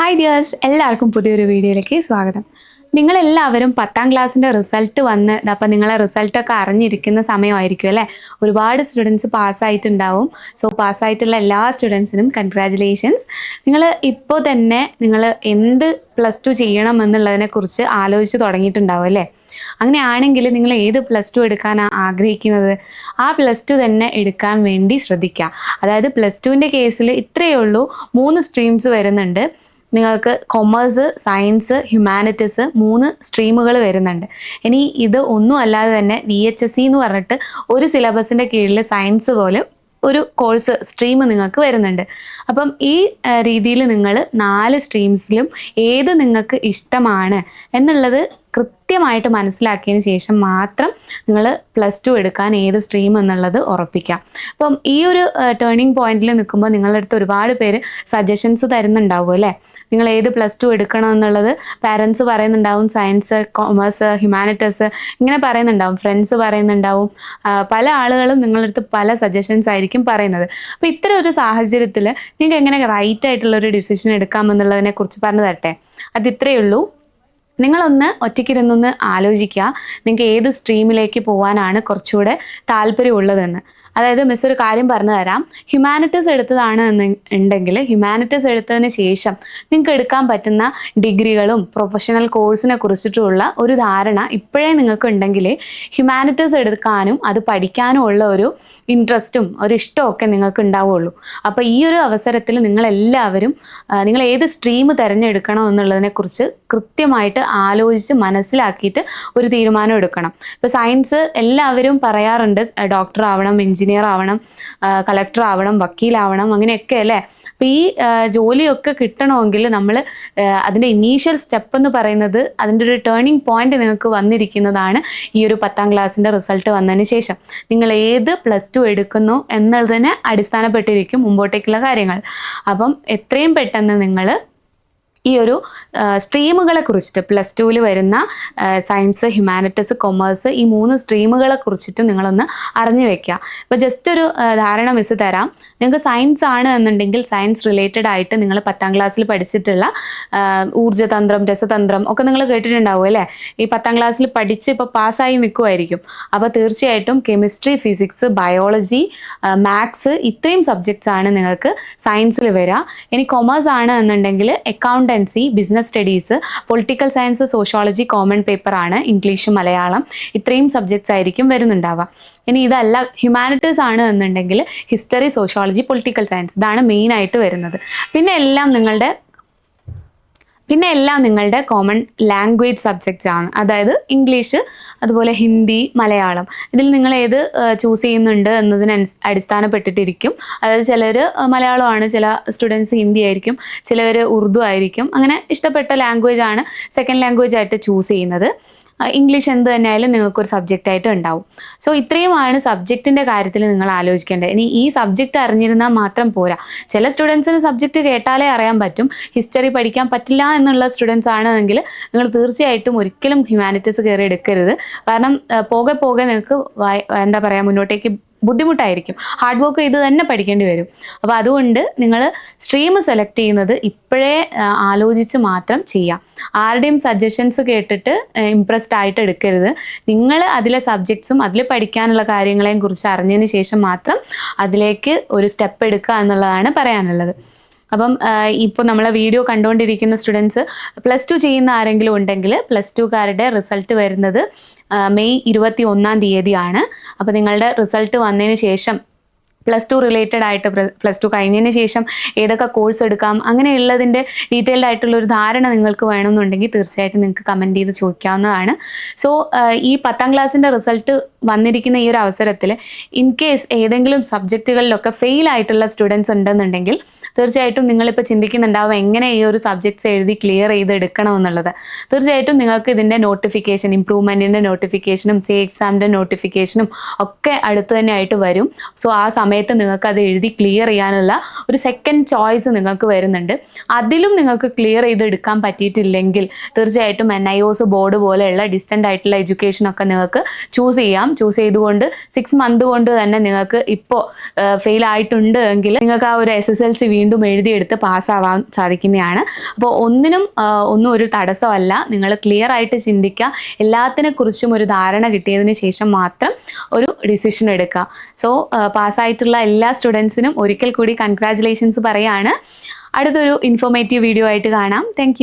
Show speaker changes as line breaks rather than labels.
Hi dears, എല്ലാവർക്കും പുതിയൊരു വീഡിയോയിലേക്ക് സ്വാഗതം. നിങ്ങളെല്ലാവരും 10ാം ക്ലാസ്സിൻ്റെ റിസൾട്ട് വന്ന് അപ്പം നിങ്ങളെ റിസൾട്ടൊക്കെ അറിഞ്ഞിരിക്കുന്ന സമയമായിരിക്കും അല്ലേ. ഒരുപാട് സ്റ്റുഡൻസ് പാസ്സായിട്ടുണ്ടാവും. സോ പാസ്സായിട്ടുള്ള എല്ലാ സ്റ്റുഡൻസിനും കൺഗ്രാജുലേഷൻസ്. നിങ്ങൾ ഇപ്പോൾ തന്നെ നിങ്ങൾ എന്ത് +2 ചെയ്യണം എന്നുള്ളതിനെക്കുറിച്ച് ആലോചിച്ച് തുടങ്ങിയിട്ടുണ്ടാവും അല്ലേ. അങ്ങനെയാണെങ്കിൽ നിങ്ങൾ ഏത് +2 എടുക്കാനാണ് ആഗ്രഹിക്കുന്നത്, ആ +2 തന്നെ എടുക്കാൻ വേണ്ടി ശ്രദ്ധിക്കുക. അതായത് +2ൻ്റെ കേസിൽ ഇത്രയേ ഉള്ളൂ, 3 സ്ട്രീംസ് വരുന്നുണ്ട്. നിങ്ങൾക്ക് കൊമേഴ്സ്, സയൻസ്, ഹ്യൂമാനിറ്റീസ് 3 സ്ട്രീമുകൾ വരുന്നുണ്ട്. ഇനി ഇത് ഒന്നും അല്ലാതെ തന്നെ VHSE എന്ന് പറഞ്ഞിട്ട് ഒരു സിലബസിൻ്റെ കീഴിൽ സയൻസ് പോലെ ഒരു കോഴ്സ് സ്ട്രീം നിങ്ങൾക്ക് വരുന്നുണ്ട്. അപ്പം ഈ രീതിയിൽ നിങ്ങൾ 4 സ്ട്രീംസിലും ഏത് നിങ്ങൾക്ക് ഇഷ്ടമാണ് എന്നുള്ളത് കൃത്യമായിട്ട് മനസ്സിലാക്കിയതിന് ശേഷം മാത്രം നിങ്ങൾ +2 എടുക്കാൻ ഏത് സ്ട്രീം എന്നുള്ളത് ഉറപ്പിക്കാം. അപ്പം ഈ ഒരു ടേണിംഗ് പോയിന്റിൽ നിൽക്കുമ്പോൾ നിങ്ങളുടെ അടുത്ത് ഒരുപാട് പേര് സജഷൻസ് തരുന്നുണ്ടാവും അല്ലേ. നിങ്ങൾ ഏത് +2 എടുക്കണം എന്നുള്ളത് പാരൻസ് പറയുന്നുണ്ടാവും, സയൻസ്, കൊമേഴ്സ്, ഹ്യൂമാനിറ്റീസ് ഇങ്ങനെ പറയുന്നുണ്ടാവും, ഫ്രണ്ട്സ് പറയുന്നുണ്ടാവും. പല ആളുകളും നിങ്ങളുടെ അടുത്ത് പല സജഷൻസ് ആയിരിക്കും പറയുന്നത്. അപ്പോൾ ഇത്തരം ഒരു സാഹചര്യത്തിൽ നിങ്ങൾക്ക് എങ്ങനെ റൈറ്റ് ആയിട്ടുള്ളൊരു ഡിസിഷൻ എടുക്കാമെന്നുള്ളതിനെ കുറിച്ച് പറഞ്ഞു തരട്ടെ. അത് ഇത്രയേ ഉള്ളൂ. നിങ്ങളൊന്ന് ഒറ്റയ്ക്കിരുന്നൊന്ന് ആലോചിക്കുക, നിങ്ങൾക്ക് ഏത് സ്ട്രീമിലേക്ക് പോകാനാണ് കുറച്ചുകൂടെ താല്പര്യമുള്ളതെന്ന്. അതായത് മിസ് ഒരു കാര്യം പറഞ്ഞു തരാം. ഹ്യൂമാനിറ്റീസ് എടുത്തതാണ് ഉണ്ടെങ്കിൽ ഹ്യൂമാനിറ്റീസ് എടുത്തതിന് ശേഷം നിങ്ങൾക്ക് എടുക്കാൻ പറ്റുന്ന ഡിഗ്രികളും പ്രൊഫഷണൽ കോഴ്സിനെ കുറിച്ചിട്ടുള്ള ഒരു ധാരണ ഇപ്പോഴേ നിങ്ങൾക്ക് ഉണ്ടെങ്കിൽ ഹ്യൂമാനിറ്റീസ് എടുക്കാനും അത് പഠിക്കാനും ഉള്ള ഒരു ഇൻട്രസ്റ്റും ഒരു ഇഷ്ടമൊക്കെ നിങ്ങൾക്ക് ഉണ്ടാവുള്ളൂ. അപ്പോൾ ഈ ഒരു അവസരത്തിൽ നിങ്ങളെല്ലാവരും നിങ്ങൾ ഏത് സ്ട്രീം തിരഞ്ഞെടുക്കണം എന്നുള്ളതിനെക്കുറിച്ച് കൃത്യമായിട്ട് ആലോചിച്ച് മനസ്സിലാക്കിയിട്ട് ഒരു തീരുമാനം എടുക്കണം. ഇപ്പോൾ സയൻസ് എല്ലാവരും പറയാറുണ്ട്, ഡോക്ടർ ആവണം, എഞ്ചിനീയർ ആവണം, കളക്ടർ ആവണം, വക്കീലാവണം, അങ്ങനെയൊക്കെ അല്ലേ. അപ്പോൾ ഈ ജോലിയൊക്കെ കിട്ടണമെങ്കിൽ നമ്മൾ അതിൻ്റെ ഇനീഷ്യൽ സ്റ്റെപ്പ് എന്ന് പറയുന്നത്, അതിൻ്റെ ഒരു ടേണിംഗ് പോയിന്റ് നിങ്ങൾക്ക് വന്നിരിക്കുന്നതാണ് ഈ ഒരു 10ാം ക്ലാസ്സിൻ്റെ റിസൾട്ട് വന്നതിന് ശേഷം. നിങ്ങൾ ഏത് +2 എടുക്കുന്നു എന്നുള്ളതിനെ അടിസ്ഥാനപ്പെട്ടിരിക്കും മുമ്പോട്ടേക്കുള്ള കാര്യങ്ങൾ. അപ്പം എത്രയും പെട്ടെന്ന് നിങ്ങൾ ഈ ഒരു സ്ട്രീമുകളെ കുറിച്ചിട്ട് +2ൽ വരുന്ന സയൻസ്, ഹ്യൂമാനിറ്റീസ്, കൊമേഴ്സ് ഈ 3 സ്ട്രീമുകളെ കുറിച്ചിട്ട് നിങ്ങളൊന്ന് അറിഞ്ഞു വെക്കുക. ഇപ്പോൾ ജസ്റ്റ് ഒരു ധാരണ മിസ് തരാം. നിങ്ങൾക്ക് സയൻസ് ആണ് എന്നുണ്ടെങ്കിൽ സയൻസ് റിലേറ്റഡ് ആയിട്ട് നിങ്ങൾ 10ാം ക്ലാസ്സിൽ പഠിച്ചിട്ടുള്ള ഊർജ്ജതന്ത്രം, രസതന്ത്രം ഒക്കെ നിങ്ങൾ കേട്ടിട്ടുണ്ടാവും അല്ലേ. ഈ 10ാം ക്ലാസ്സിൽ പഠിച്ച് ഇപ്പോൾ പാസ്സായി നിൽക്കുമായിരിക്കും. അപ്പോൾ തീർച്ചയായിട്ടും കെമിസ്ട്രി, ഫിസിക്സ്, ബയോളജി, മാത്സ് ഇത്രയും സബ്ജക്ട്സ് ആണ് നിങ്ങൾക്ക് സയൻസിൽ വരിക. ഇനി കൊമേഴ്സ് ആണ് എന്നുണ്ടെങ്കിൽ accountancy, business studies, political science, sociology, common paper ആണ്, ഇംഗ്ലീഷ്, മലയാളം ഇത്രയും സബ്ജക്ട്സ് ആയിരിക്കും വരുന്നുണ്ടാവുക. ഇനി ഇതല്ല ഹ്യൂമാനിറ്റീസ് ആണ് എന്നുണ്ടെങ്കിൽ ഹിസ്റ്ററി, സോഷ്യോളജി, പൊളിറ്റിക്കൽ സയൻസ് ഇതാണ് മെയിനായിട്ട് വരുന്നത്. പിന്നെ എല്ലാം നിങ്ങളുടെ കോമൺ ലാംഗ്വേജ് സബ്ജക്ട്സ് ആണ്. അതായത് ഇംഗ്ലീഷ്, അതുപോലെ ഹിന്ദി, മലയാളം ഇതിൽ നിങ്ങൾ ഏത് ചൂസ് ചെയ്യുന്നുണ്ട് എന്നതിന് അടിസ്ഥാനപ്പെട്ടിട്ടിരിക്കും. അതായത് ചിലർ മലയാളമാണ്, ചില സ്റ്റുഡൻസ് ഹിന്ദി ആയിരിക്കും, ചിലവർ ഉറുദു ആയിരിക്കും. അങ്ങനെ ഇഷ്ടപ്പെട്ട ലാംഗ്വേജ് ആണ് സെക്കൻഡ് ലാംഗ്വേജ് ആയിട്ട് ചൂസ് ചെയ്യുന്നത്. ഇംഗ്ലീഷ് എന്ത് തന്നെയായാലും നിങ്ങൾക്കൊരു സബ്ജക്റ്റായിട്ട് ഉണ്ടാവും. സോ ഇത്രയുമാണ് സബ്ജക്റ്റിൻ്റെ കാര്യത്തിൽ നിങ്ങൾ ആലോചിക്കേണ്ടത്. ഇനി ഈ സബ്ജക്റ്റ് അറിഞ്ഞിരുന്നാൽ മാത്രം പോരാ. ചില സ്റ്റുഡൻസിന് സബ്ജക്റ്റ് കേട്ടാലേ അറിയാൻ പറ്റും, ഹിസ്റ്ററി പഠിക്കാൻ പറ്റില്ല എന്നുള്ള സ്റ്റുഡൻസ് ആണെങ്കിൽ നിങ്ങൾ തീർച്ചയായിട്ടും ഒരിക്കലും ഹ്യൂമാനിറ്റീസ് കയറി എടുക്കരുത്. കാരണം പോകെ പോകെ നിങ്ങൾക്ക് എന്താ പറയുക, മുന്നോട്ടേക്ക് ബുദ്ധിമുട്ടായിരിക്കും. ഹാർഡ് വർക്ക് ചെയ്ത് തന്നെ പഠിക്കേണ്ടി വരും. അപ്പോൾ അതുകൊണ്ട് നിങ്ങൾ സ്ട്രീം സെലക്ട് ചെയ്യുന്നത് ഇപ്പോഴേ ആലോചിച്ച് മാത്രം ചെയ്യാം. ആരുടെയും സജഷൻസ് കേട്ടിട്ട് ഇംപ്രസ്ഡ് ആയിട്ട് എടുക്കരുത്. നിങ്ങൾ അതിലെ സബ്ജക്ട്സും അതിൽ പഠിക്കാനുള്ള കാര്യങ്ങളെയും കുറിച്ച് അറിഞ്ഞതിന് ശേഷം മാത്രം അതിലേക്ക് ഒരു സ്റ്റെപ്പ് എടുക്കുക എന്നുള്ളതാണ് പറയാനുള്ളത്. അപ്പം ഇപ്പോൾ നമ്മളെ വീഡിയോ കണ്ടുകൊണ്ടിരിക്കുന്ന സ്റ്റുഡൻസ് +2 ചെയ്യുന്ന ആരെങ്കിലും ഉണ്ടെങ്കിൽ +2കാരുടെ റിസൾട്ട് വരുന്നത് മെയ് 21-ാം തീയതിയാണ്. അപ്പോൾ നിങ്ങളുടെ റിസൾട്ട് വന്നതിന് ശേഷം +2 റിലേറ്റഡ് ആയിട്ട് +2 കഴിഞ്ഞതിന് ശേഷം ഏതൊക്കെ കോഴ്സ് എടുക്കാം അങ്ങനെയുള്ളതിൻ്റെ ഡീറ്റെയിൽഡ് ആയിട്ടുള്ളൊരു ധാരണ നിങ്ങൾക്ക് വേണമെന്നുണ്ടെങ്കിൽ തീർച്ചയായിട്ടും നിങ്ങൾക്ക് കമൻറ്റ് ചെയ്ത് ചോദിക്കാവുന്നതാണ്. സോ ഈ 10ാം ക്ലാസ്സിൻ്റെ റിസൾട്ട് വന്നിരിക്കുന്ന ഈ ഒരു അവസരത്തിൽ ഇൻ കേസ് ഏതെങ്കിലും സബ്ജക്റ്റുകളിലൊക്കെ ഫെയിൽ ആയിട്ടുള്ള സ്റ്റുഡൻസ് ഉണ്ടെന്നുണ്ടെങ്കിൽ തീർച്ചയായിട്ടും നിങ്ങളിപ്പോൾ ചിന്തിക്കുന്നുണ്ടാവും എങ്ങനെ ഈ ഒരു സബ്ജക്ട്സ് എഴുതി ക്ലിയർ ചെയ്ത് എടുക്കണമെന്നുള്ളത്. തീർച്ചയായിട്ടും നിങ്ങൾക്ക് ഇതിൻ്റെ നോട്ടിഫിക്കേഷൻ, ഇംപ്രൂവ്മെൻറ്റിൻ്റെ നോട്ടിഫിക്കേഷനും എക്സാമിൻ്റെ നോട്ടിഫിക്കേഷനും ഒക്കെ അടുത്ത് തന്നെ ആയിട്ട് വരും. സോ ആ സമയത്ത് നിങ്ങൾക്ക് അത് എഴുതി ക്ലിയർ ചെയ്യാനുള്ള ഒരു സെക്കൻഡ് ചോയ്സ് നിങ്ങൾക്ക് വരുന്നുണ്ട്. അതിലും നിങ്ങൾക്ക് ക്ലിയർ ചെയ്ത് എടുക്കാൻ പറ്റിയിട്ടില്ലെങ്കിൽ തീർച്ചയായിട്ടും NIOS ബോർഡ് പോലെയുള്ള ഡിസ്റ്റൻ്റ് ആയിട്ടുള്ള എഡ്യൂക്കേഷനൊക്കെ നിങ്ങൾക്ക് ചൂസ് ചെയ്യാം. ചൂസ് ചെയ്തുകൊണ്ട് 6 മന്ത് കൊണ്ട് തന്നെ നിങ്ങൾക്ക് ഇപ്പോൾ ഫെയിൽ ആയിട്ടുണ്ട് എങ്കിൽ നിങ്ങൾക്ക് ആ ഒരു SSLC വീണ്ടും എഴുതിയെടുത്ത് പാസ്സാവാൻ സാധിക്കുന്നതാണ്. അപ്പോൾ ഒന്നും ഒരു തടസ്സമല്ല. നിങ്ങൾ ക്ലിയർ ആയിട്ട് ചിന്തിക്കുക, എല്ലാത്തിനെ കുറിച്ചും ഒരു ധാരണ കിട്ടിയതിന് ശേഷം മാത്രം ഒരു ഡിസിഷൻ എടുക്കുക. സോ പാസ്സായിട്ടുള്ള എല്ലാ സ്റ്റുഡൻസിനും ഒരിക്കൽ കൂടി കൺഗ്രാജുലേഷൻസ് പറയാണ്. അടുത്തൊരു ഇൻഫോർമേറ്റീവ് വീഡിയോ ആയിട്ട് കാണാം. താങ്ക്